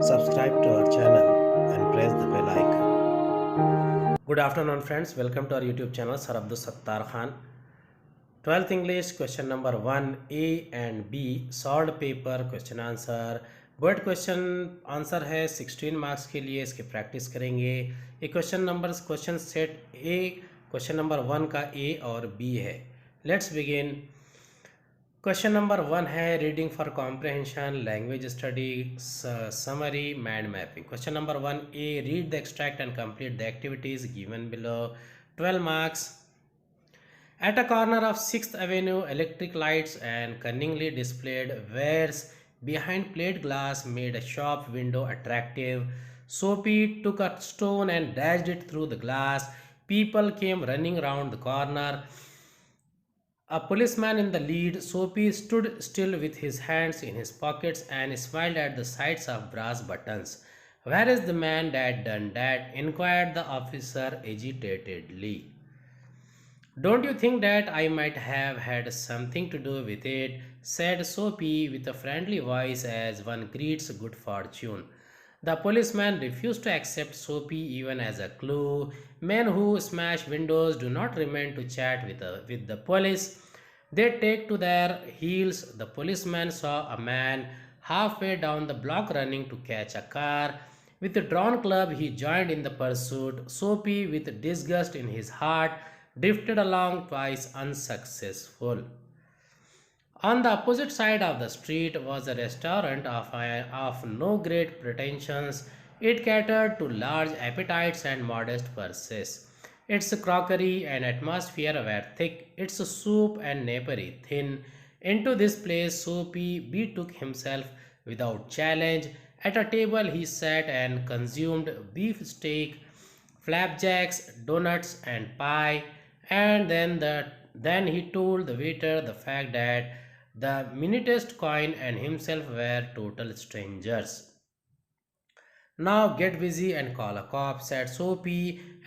Subscribe to our channel and press the bell icon. Good afternoon friends, welcome to our YouTube channel Sir Abdul Sattar Khan. 12th English question number 1 A and B solved paper question answer. Board question answer है 16 marks के लिए, इसकी practice करेंगे। ये question set ए question number 1 का ए और B है। Let's begin. Question number 1 है reading for comprehension, language study, summary, mind mapping. Question number 1 A read the extract and complete the activities given below. 12 marks. At a corner of 6th Avenue, electric lights and cunningly displayed wares behind plate glass made a shop window attractive. Soapy took a stone and dashed it through the glass. People came running round the corner. A policeman in the lead, Soapy stood still with his hands in his pockets and smiled at the sights of brass buttons. "Where is the man that done that?" inquired the officer agitatedly. "Don't you think that I might have had something to do with it?" said Soapy with a friendly voice as one greets good fortune. The policeman refused to accept Soapy even as a clue. Men who smash windows do not remain to chat with the police. They take to their heels. The policeman saw a man halfway down the block running to catch a car. With a drawn club, he joined in the pursuit. Soapy, with disgust in his heart, drifted along twice unsuccessful. On the opposite side of the street was a restaurant of no great pretensions. It catered to large appetites and modest purses. Its crockery and atmosphere were thick, its soup and napery thin. Into this place Soapy betook himself without challenge. At a table he sat and consumed beef steak, flapjacks, donuts, and pie, and then he told the waiter the fact that the minutest coin and himself were total strangers. "Now get busy and call a cop," said Soapy,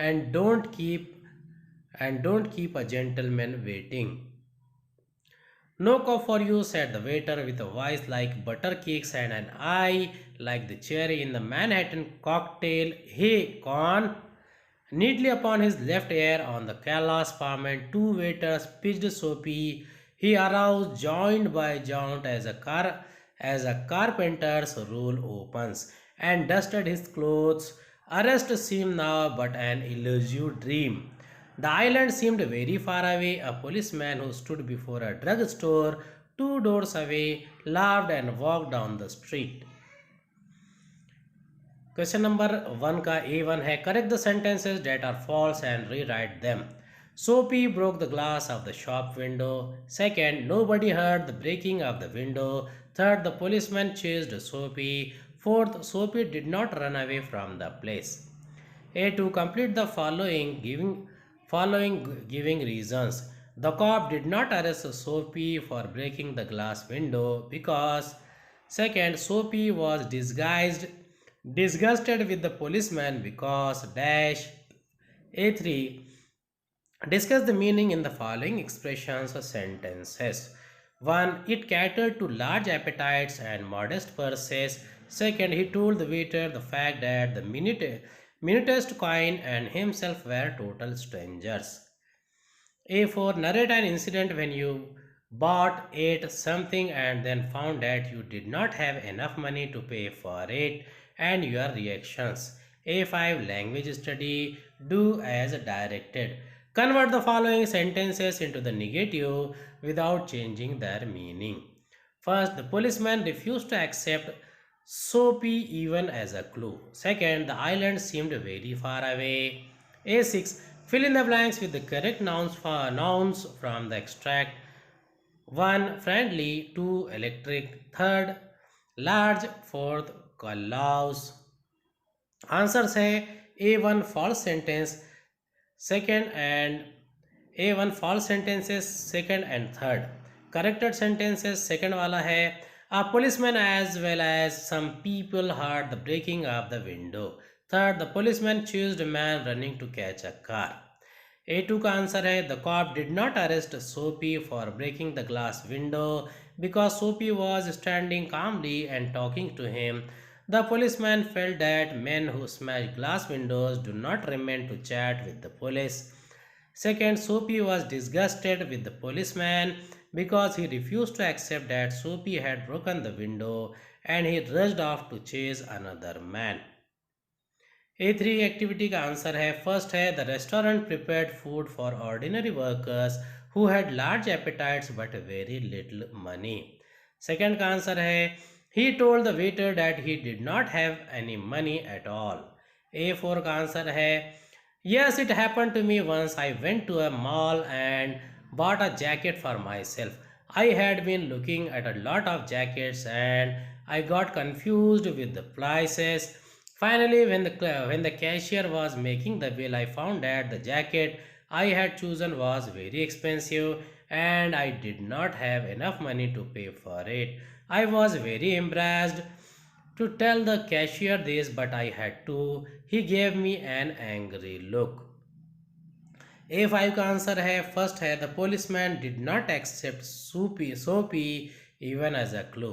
and don't keep a gentleman waiting." "No cop for you," said the waiter with a voice like butter cakes and an eye like the cherry in the Manhattan cocktail. "Hey, con!" Neatly upon his left ear on the callous palm, two waiters pitched Soapy. He aroused joint by joint as a carpenter's rule opens, and dusted his clothes. Arrest seemed now but an elusive dream. The island seemed very far away. A policeman who stood before a drug store 2 doors away laughed and walked down the street. Question number 1 का A1 है correct the sentences that are false and rewrite them. Soapy broke the glass of the shop window. Second, nobody heard the breaking of the window. Third, the policeman chased Soapy. Fourth, Soapy did not run away from the place. A to complete the following reasons. The cop did not arrest Soapy for breaking the glass window because second, Soapy was disgusted with the policeman because dash. A3, discuss the meaning in the following expressions or sentences. 1. It catered to large appetites and modest purses. Second, he told the waiter the fact that the minutest coin and himself were total strangers. A4, narrate an incident when you ate something and then found that you did not have enough money to pay for it and your reactions. A5, language study, do as directed. Convert the following sentences into the negative without changing their meaning. First, the policeman refused to accept Soapy even as a clue. Second, the island seemed very far away. A6, fill in the blanks with the correct nouns from the extract. 1. Friendly. 2. Electric. 3rd, large. 4th, callous. Answers है A1 false sentence, second and A1 false sentences second and third. Corrected sentences second वाला है a policeman as well as some people heard the breaking of the window. Third, the policeman chased a man running to catch a car. A2 का answer है the cop did not arrest Soapy for breaking the glass window because Soapy was standing calmly and talking to him. The policeman felt that men who smash glass windows do not remain to chat with the police. Second, Soapy was disgusted with the policeman because he refused to accept that Soapy had broken the window and he rushed off to chase another man. A3 activity का answer है first है the restaurant prepared food for ordinary workers who had large appetites but very little money. Second का answer है he told the waiter that he did not have any money at all. A4 का answer है yes it happened to me once. I went to a mall and bought a jacket for myself. I had been looking at a lot of jackets and I got confused with the prices. Finally, when the cashier was making the bill, I found that the jacket I had chosen was very expensive and I did not have enough money to pay for it. I was very embarrassed to tell the cashier this, but I had to. He gave me an angry look. A5 का answer है first है the policeman did not accept Soapy even as a clue.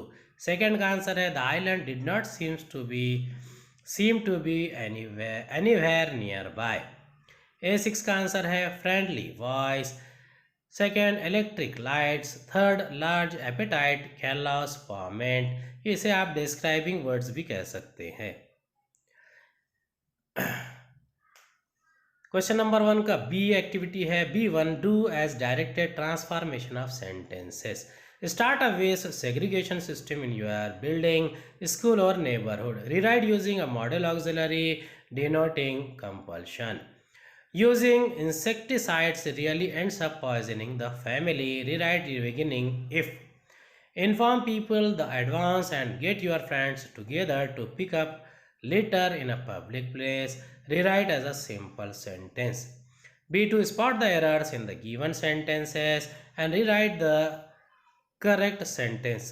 Second का answer है the island did not seem to be anywhere nearby. A6 का answer है friendly voice. Second electric lights. Third large appetite callous ferment. इसे आप describing words भी कह सकते हैं. क्वेश्चन नंबर 1 का बी एक्टिविटी है B1 do as directed transformation of sentences. Start a waste segregation system in your building, school or neighborhood. Rewrite using a model auxiliary denoting compulsion. Using insecticides really ends up poisoning the family. Rewrite the beginning if. Inform people the advance and get your friends together to pick up litter in a public place. Rewrite as a simple sentence. B2 spot the errors in the given sentences and rewrite the correct sentence.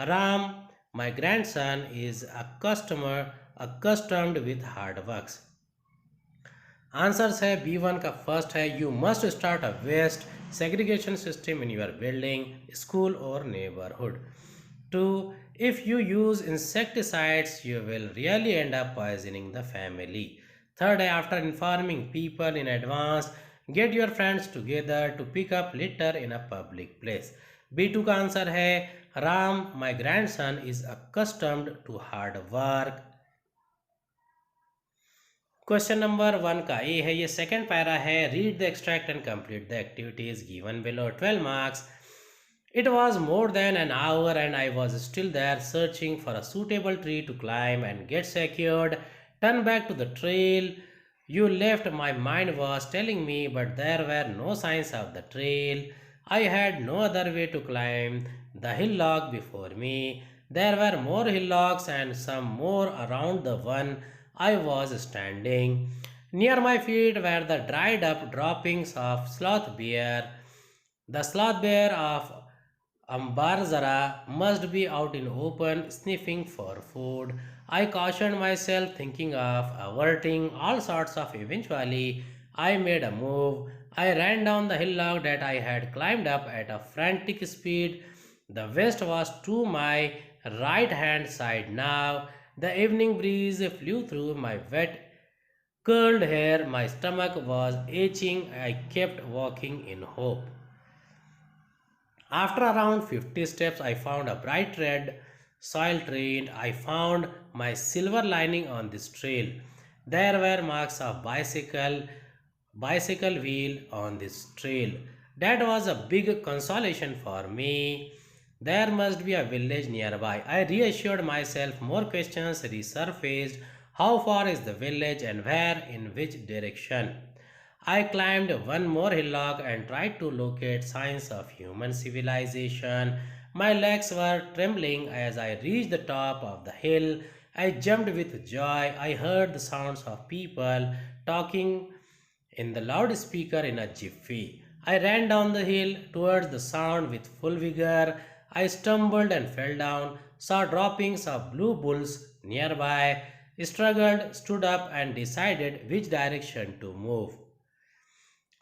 Ram, my grandson, is accustomed with hard works. Answers है B1 का first है you must start a waste segregation system in your building, school और neighbourhood. 2. If you use insecticides, you will really end up poisoning the family. Third, after informing people in advance, get your friends together to pick up litter in a public place. B2 का answer है Ram, my grandson is accustomed to hard work. Question number 1 का ए है, ये second para है. Read the extract and complete the activities given below. 12 marks. It was more than an hour and I was still there searching for a suitable tree to climb and get secured. Turn back to the trail you left. My mind was telling me, but there were no signs of the trail. I had no other way to climb the hillock before me. There were more hillocks and some more around the one I was standing. Near my feet were the dried up droppings of sloth bear. The sloth bear of Ambarzara must be out in open sniffing for food. I cautioned myself, thinking of averting all sorts of. Eventually, I made a move. I ran down the hillock that I had climbed up at a frantic speed. The west was to my right hand side now. The evening breeze flew through my wet, curled hair. My stomach was aching. I kept walking in hope. After around 50 steps, I found a bright red soil trail. I found my silver lining on this trail. There were marks of bicycle wheel on this trail. That was a big consolation for me. There must be a village nearby. I reassured myself. More questions resurfaced. How far is the village and where, in which direction? I climbed one more hillock and tried to locate signs of human civilization. My legs were trembling as I reached the top of the hill. I jumped with joy. I heard the sounds of people talking in the loudspeaker in a jiffy. I ran down the hill towards the sound with full vigor. I stumbled and fell down, saw droppings of blue bulls nearby, struggled, stood up and decided which direction to move.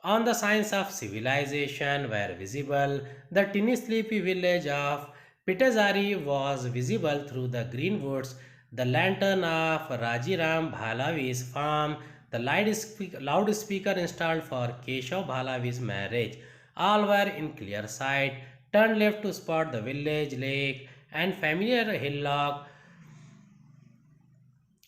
On the signs of civilization were visible. The tiny sleepy village of Pitazari was visible through the green woods. the lantern of Rajiram Bhalavi's farm, the loudspeaker installed for Keshav Bhalavi's marriage. All were in clear sight. Turn left to spot the village lake and familiar hillock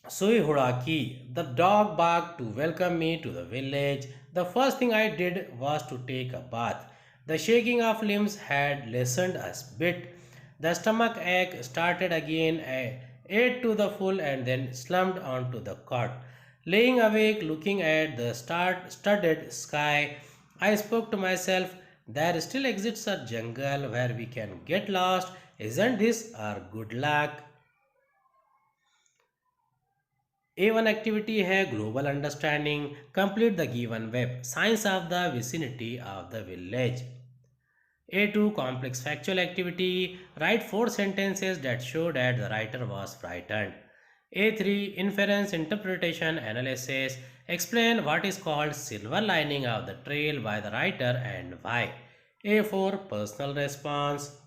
Suihuraki. The dog barked to welcome me to the village. The first thing I did was to take a bath. The shaking of limbs had lessened a bit. The stomach ache started again. I ate to the full and then slumped onto the cot. Laying awake, looking at the studded sky, I spoke to myself, there still exists a jungle where we can get lost. Isn't this our good luck? A1 activity है global understanding. Complete the given web. Science of the vicinity of the village. A2 complex factual activity. Write 4 sentences that show that the writer was frightened. A3 inference interpretation analysis. Explain what is called silver lining of the trail by the writer and why. A4 personal response.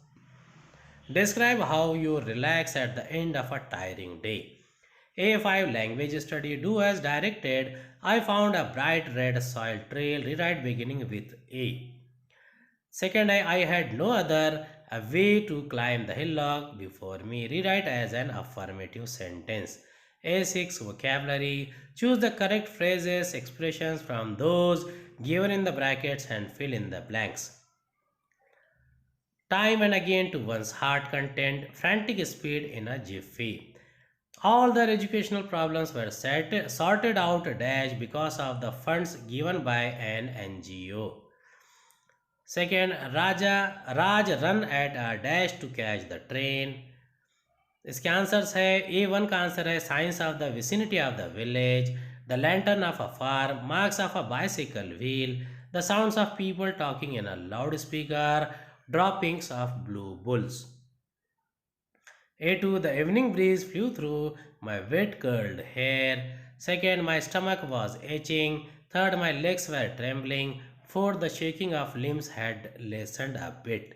Describe how you relax at the end of a tiring day. A5 language study. Do as directed. I found a bright red soil trail. Rewrite beginning with A. Second, I had no other a way to climb the hillock before me. Rewrite as an affirmative sentence. A6 vocabulary. Choose the correct phrases, expressions from those given in the brackets and fill in the blanks. Time and again to one's heart content. Frantic speed in a jiffy. All their educational problems were sorted out dash because of the funds given by an NGO. Second, Raj run at a dash to catch the train. इसके answers है A1 का answer है science of the vicinity of the village, the lantern of a farm, marks of a bicycle wheel, the sounds of people talking in a loud speaker, droppings of blue bulls. A2 the evening breeze flew through my wet curled hair. Second, my stomach was itching. Third, my legs were trembling. Fourth, the shaking of limbs had lessened a bit.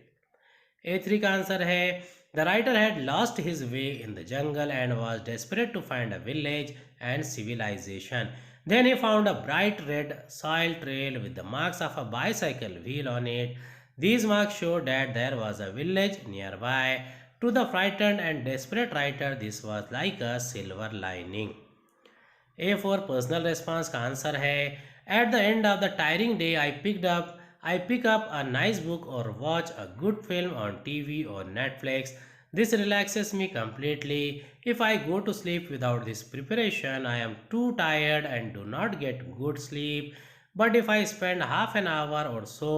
A3 का answer है the writer had lost his way in the jungle and was desperate to find a village and civilization. Then he found a bright red soil trail with the marks of a bicycle wheel on it. These marks showed that there was a village nearby. To the frightened and desperate writer, this was like a silver lining. A4 personal response का answer है at the end of the tiring day I pick up a nice book or watch a good film on TV or Netflix. This relaxes me completely. If I go to sleep without this preparation, I am too tired and do not get good sleep. But if I spend half an hour or so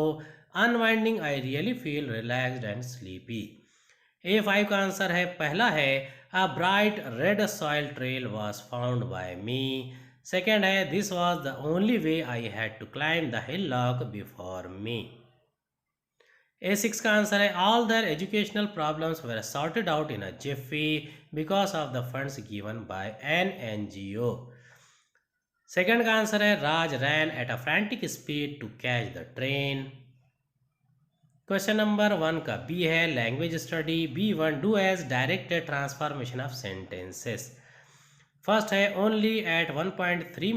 unwinding, I really feel relaxed and sleepy. A5 का answer है पहला है a bright red soil trail was found by me. Second है this was the only way I had to climb the hillock before me. A6 का answer है all their educational problems were sorted out in a jiffy because of the funds given by an NGO. Second का answer है Raj ran at a frantic speed to catch the train. Question number 1 का B है language study. B1 do as directed transformation of sentences. First है only at 1.3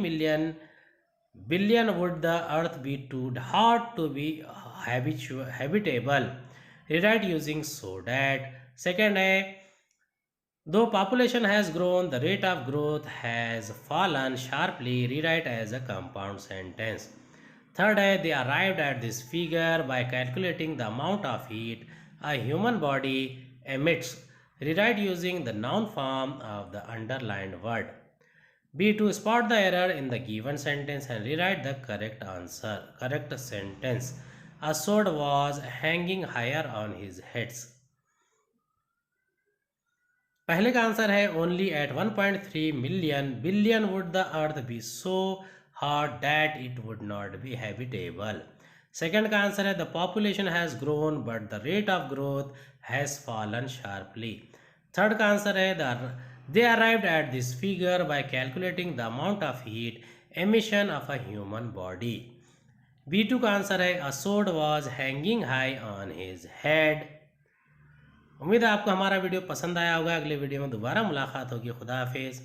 billion would the earth be too hot to be habitable. Rewrite using so that. Second है though population has grown the rate of growth has fallen sharply. Rewrite as a compound sentence. Third है they arrived at this figure by calculating the amount of heat a human body emits. Rewrite using the noun form of the underlined word. B2 spot the error in the given sentence and rewrite the correct sentence. A sword was hanging higher on his heads. पहले का answer है only at 1.3 billion would the earth be so hot that it would not be habitable. Second का answer है the population has grown but the rate of growth has fallen sharply. Third का answer है they arrived at this figure by calculating the amount of heat emission of a human body. B2 का answer है a sword was hanging high on his head. उम्मीद है आपको हमारा video पसंद आया होगा। अगले वीडियो में दोबारा मुलाकात होगी। खुदा हाफिज़।